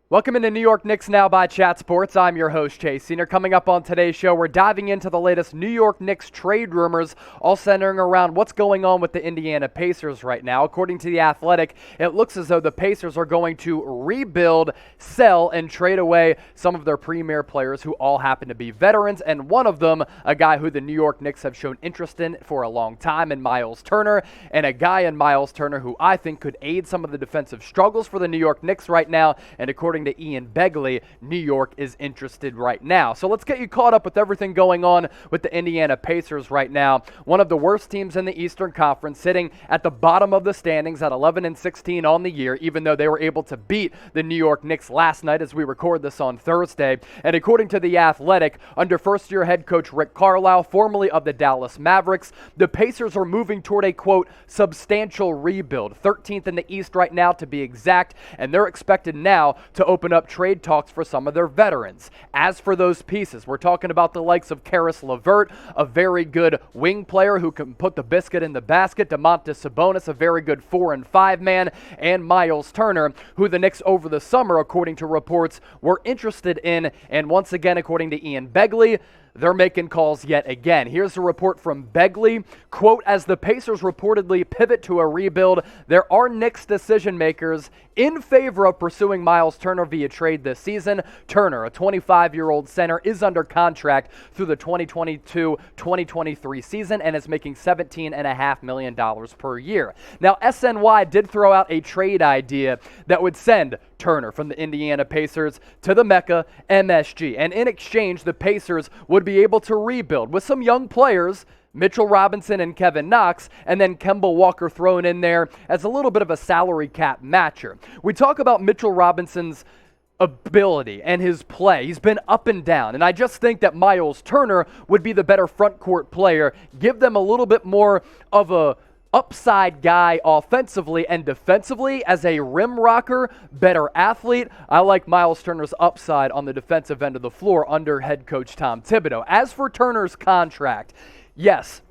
Welcome into New York Knicks Now by Chat Sports. I'm your host, Chase Senior. Coming up on today's show, we're diving into the latest New York Knicks trade rumors, all centering around what's going on with the Indiana Pacers right now. According to The Athletic, it looks as though the Pacers are going to rebuild, sell, and trade away some of their premier players who all happen to be veterans, and one of them, a guy who the New York Knicks have shown interest in for a long time, in Myles Turner, and a guy in Myles Turner who I think could aid some of the defensive struggles for the New York Knicks right now, and according to Ian Begley, New York is interested right now. So let's get you caught up with everything going on with the Indiana Pacers right now. One of the worst teams in the Eastern Conference, sitting at the bottom of the standings at 11-16 on the year, even though they were able to beat the New York Knicks last night as we record this on Thursday. And according to The Athletic, under first-year head coach Rick Carlisle, formerly of the Dallas Mavericks, the Pacers are moving toward a, quote, substantial rebuild. 13th in the East right now to be exact, and they're expected now to open up trade talks for some of their veterans. As for those pieces, we're talking about the likes of Caris Levert, a very good wing player who can put the biscuit in the basket, Domantas Sabonis, a very good 4 and 5 man, and Myles Turner, who the Knicks over the summer, according to reports, were interested in. And once again, according to Ian Begley, they're making calls yet again. Here's a report from Begley. Quote, as the Pacers reportedly pivot to a rebuild, there are Knicks decision makers in favor of pursuing Myles Turner via trade this season. Turner, a 25-year-old center, is under contract through the 2022-2023 season and is making $17.5 million per year. Now, SNY did throw out a trade idea that would send Turner from the Indiana Pacers to the Mecca, MSG. And in exchange, the Pacers would be able to rebuild with some young players, Mitchell Robinson and Kevin Knox, and then Kemba Walker thrown in there as a little bit of a salary cap matcher. We talk about Mitchell Robinson's ability and his play. He's been up and down, and I just think that Myles Turner would be the better front court player, give them a little bit more of a upside guy offensively and defensively as a rim rocker, better athlete. I like Myles Turner's upside on the defensive end of the floor under head coach Tom Thibodeau. As for Turner's contract, yes,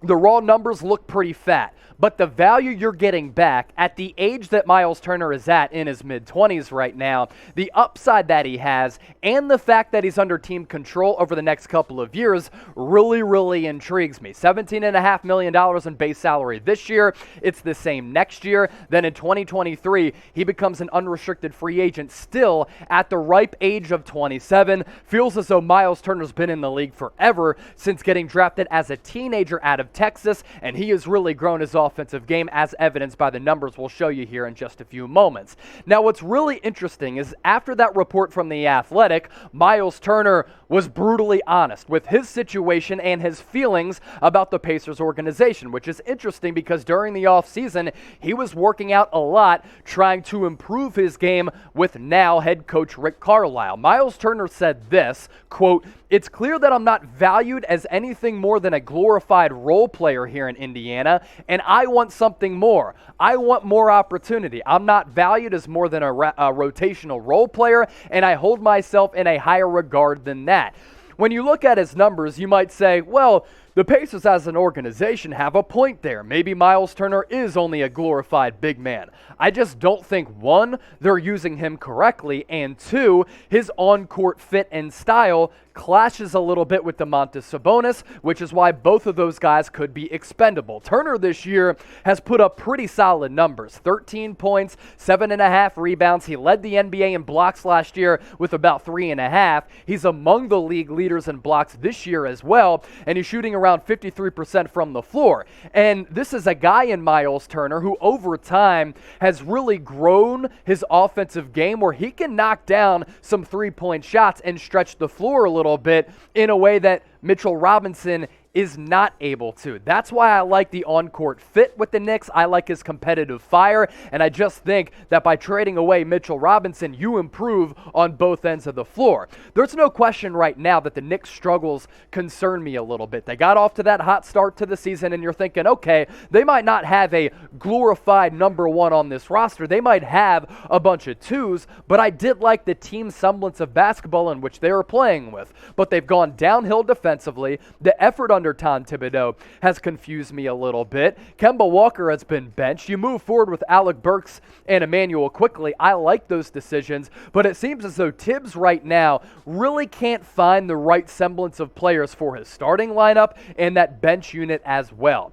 the raw numbers look pretty fat, but the value you're getting back at the age that Myles Turner is at in his mid-20s right now, the upside that he has, and the fact that he's under team control over the next couple of years really intrigues me. $17.5 million in base salary this year. It's the same next year. Then in 2023, he becomes an unrestricted free agent still at the ripe age of 27. Feels as though Myles Turner's been in the league forever since getting drafted as a teenager out of Texas, and he has really grown his offensive game as evidenced by the numbers we'll show you here in just a few moments. Now, what's really interesting is after that report from The Athletic, Myles Turner was brutally honest with his situation and his feelings about the Pacers organization, which is interesting because during the offseason, he was working out a lot trying to improve his game with now head coach Rick Carlisle. Myles Turner said this, quote, it's clear that I'm not valued as anything more than a glorified role player here in Indiana, and I want something more. I want more opportunity. I'm not valued as more than a rotational role player, and I hold myself in a higher regard than that. When you look at his numbers, you might say, well, the Pacers as an organization have a point there. Maybe Myles Turner is only a glorified big man. I just don't think, one, they're using him correctly, and two, his on-court fit and style clashes a little bit with Domantas Sabonis, which is why both of those guys could be expendable. Turner this year has put up pretty solid numbers. 13 points, 7.5 rebounds. He led the NBA in blocks last year with about 3.5. He's among the league leaders in blocks this year as well, and he's shooting around 53% from the floor. And this is a guy in Myles Turner who over time has really grown his offensive game where he can knock down some three-point shots and stretch the floor a little bit in a way that Mitchell Robinson is not able to. That's why I like the on-court fit with the Knicks. I like his competitive fire, and I just think that by trading away Mitchell Robinson, you improve on both ends of the floor. There's no question right now that the Knicks' struggles concern me a little bit. They got off to that hot start to the season, and you're thinking, okay, they might not have a glorified number one on this roster. They might have a bunch of twos, but I did like the team semblance of basketball in which they were playing with. But they've gone downhill defensively. defensively, the effort under Tom Thibodeau has confused me a little bit. Kemba Walker has been benched. You move forward with Alec Burks and Emmanuel Quickley. I like those decisions, but it seems as though Tibbs right now really can't find the right semblance of players for his starting lineup and that bench unit as well.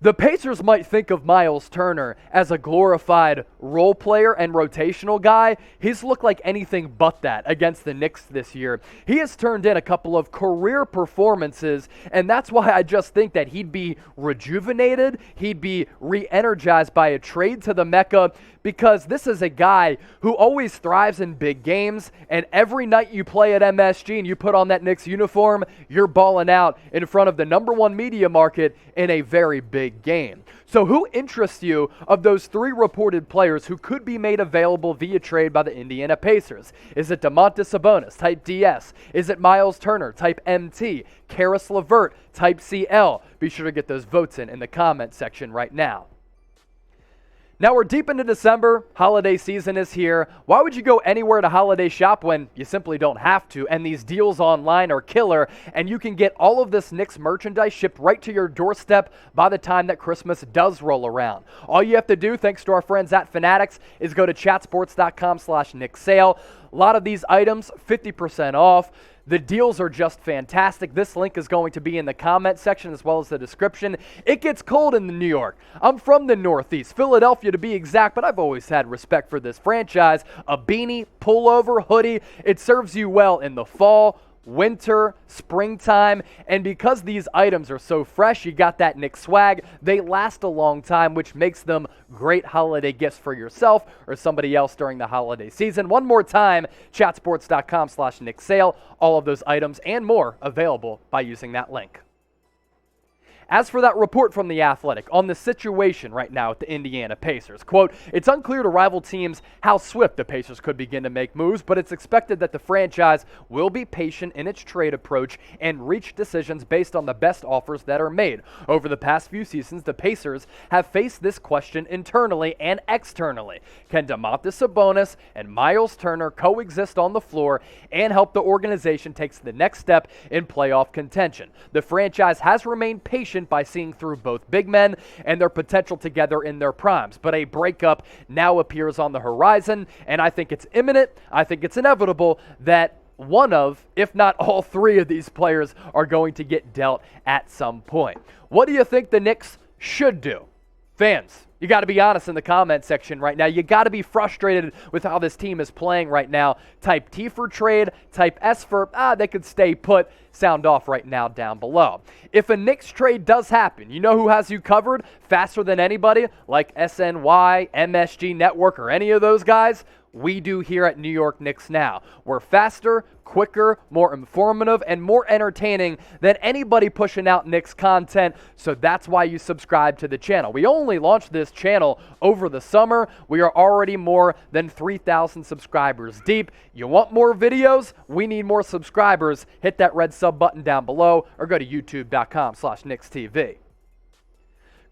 The Pacers might think of Myles Turner as a glorified role player and rotational guy. He's looked like anything but that against the Knicks this year. He has turned in a couple of career performances, and that's why I just think that he'd be rejuvenated, he'd be re-energized by a trade to the Mecca, because this is a guy who always thrives in big games, and every night you play at MSG and you put on that Knicks uniform, you're balling out in front of the #1 media market in a very big game. So who interests you of those three reported players who could be made available via trade by the Indiana Pacers? Is it Domantas Sabonis, type DS? Is it Myles Turner, type MT? Caris Levert, type CL? Be sure to get those votes in the comment section right now. Now we're deep into December, holiday season is here. Why would you go anywhere to holiday shop when you simply don't have to? And these deals online are killer, and you can get all of this Knicks merchandise shipped right to your doorstep by the time that Christmas does roll around. All you have to do, thanks to our friends at Fanatics, is go to chatsports.com/Knicks sale. A lot of these items, 50% off. The deals are just fantastic. This link is going to be in the comment section as well as the description. It gets cold in New York. I'm from the Northeast, Philadelphia to be exact, but I've always had respect for this franchise. A beanie, pullover, hoodie, it serves you well in the fall, winter, springtime, and because these items are so fresh, you got that Knicks swag, they last a long time, which makes them great holiday gifts for yourself or somebody else during the holiday season. One more time, chatsports.com/Knicks sale. All of those items and more available by using that link. As for that report from The Athletic on the situation right now at the Indiana Pacers, quote, it's unclear to rival teams how swift the Pacers could begin to make moves, but it's expected that the franchise will be patient in its trade approach and reach decisions based on the best offers that are made. Over the past few seasons, the Pacers have faced this question internally and externally. Can Domantas Sabonis and Myles Turner coexist on the floor and help the organization take the next step in playoff contention? The franchise has remained patient by seeing through both big men and their potential together in their primes. But a breakup now appears on the horizon, and I think it's imminent. I think it's inevitable that one of, if not all three of these players are going to get dealt at some point. What do you think the Knicks should do? Fans, you got to be honest in the comment section right now. You got to be frustrated with how this team is playing right now. Type T for trade, type S for, they could stay put. Sound off right now down below. If a Knicks trade does happen, you know who has you covered faster than anybody, like SNY, MSG Network, or any of those guys? We do here at New York Knicks Now. We're faster, quicker, more informative, and more entertaining than anybody pushing out Knicks content, so that's why you subscribe to the channel. We only launched this channel over the summer. We are already more than 3,000 subscribers deep. You want more videos? We need more subscribers. Hit that red sub button down below or go to youtube.com/KnicksTV.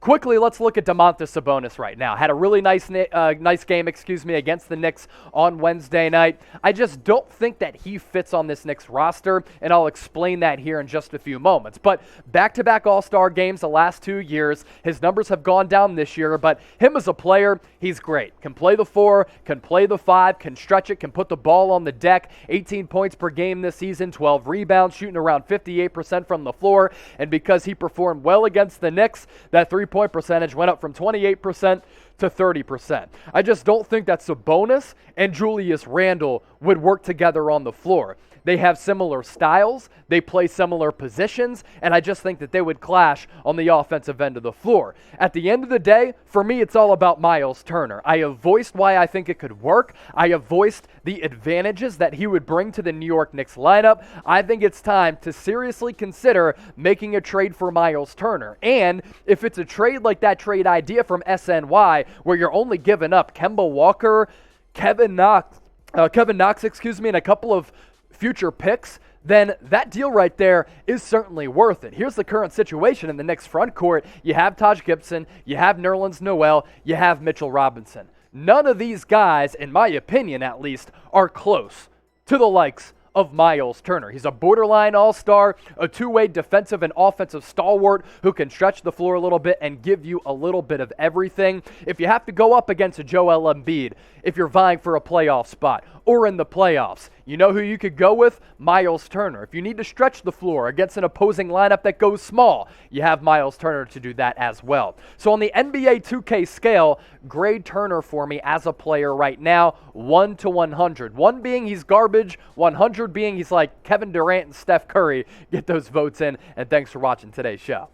Quickly, let's look at Domantas Sabonis right now. Had a really nice game, against the Knicks on Wednesday night. I just don't think that he fits on this Knicks roster, and I'll explain that here in just a few moments. But back-to-back All-Star games the last 2 years. His numbers have gone down this year, but him as a player, he's great. Can play the 4, can play the 5, can stretch it, can put the ball on the deck. 18 points per game this season, 12 rebounds, shooting around 58% from the floor. And because he performed well against the Knicks, that three-point percentage went up from 28% to 30%. I just don't think that Sabonis and Julius Randle would work together on the floor. They have similar styles, they play similar positions, and I just think that they would clash on the offensive end of the floor. At the end of the day, for me, it's all about Myles Turner. I have voiced why I think it could work. I have voiced the advantages that he would bring to the New York Knicks lineup. I think it's time to seriously consider making a trade for Myles Turner. And if it's a trade like that trade idea from SNY, where you're only giving up Kemba Walker, Kevin Knox, and a couple of future picks, then that deal right there is certainly worth it. Here's the current situation in the Knicks front court. You have Taj Gibson, you have Nerlens Noel, you have Mitchell Robinson. None of these guys, in my opinion at least, are close to the likes of Myles Turner. He's a borderline all-star, a two-way defensive and offensive stalwart who can stretch the floor a little bit and give you a little bit of everything. If you have to go up against a Joel Embiid, if you're vying for a playoff spot or in the playoffs, you know who you could go with? Myles Turner. If you need to stretch the floor against an opposing lineup that goes small, you have Myles Turner to do that as well. So on the NBA 2K scale, grade Turner for me as a player right now, 1 to 100. 1 being he's garbage, 100 being he's like Kevin Durant and Steph Curry. Get those votes in, and thanks for watching today's show.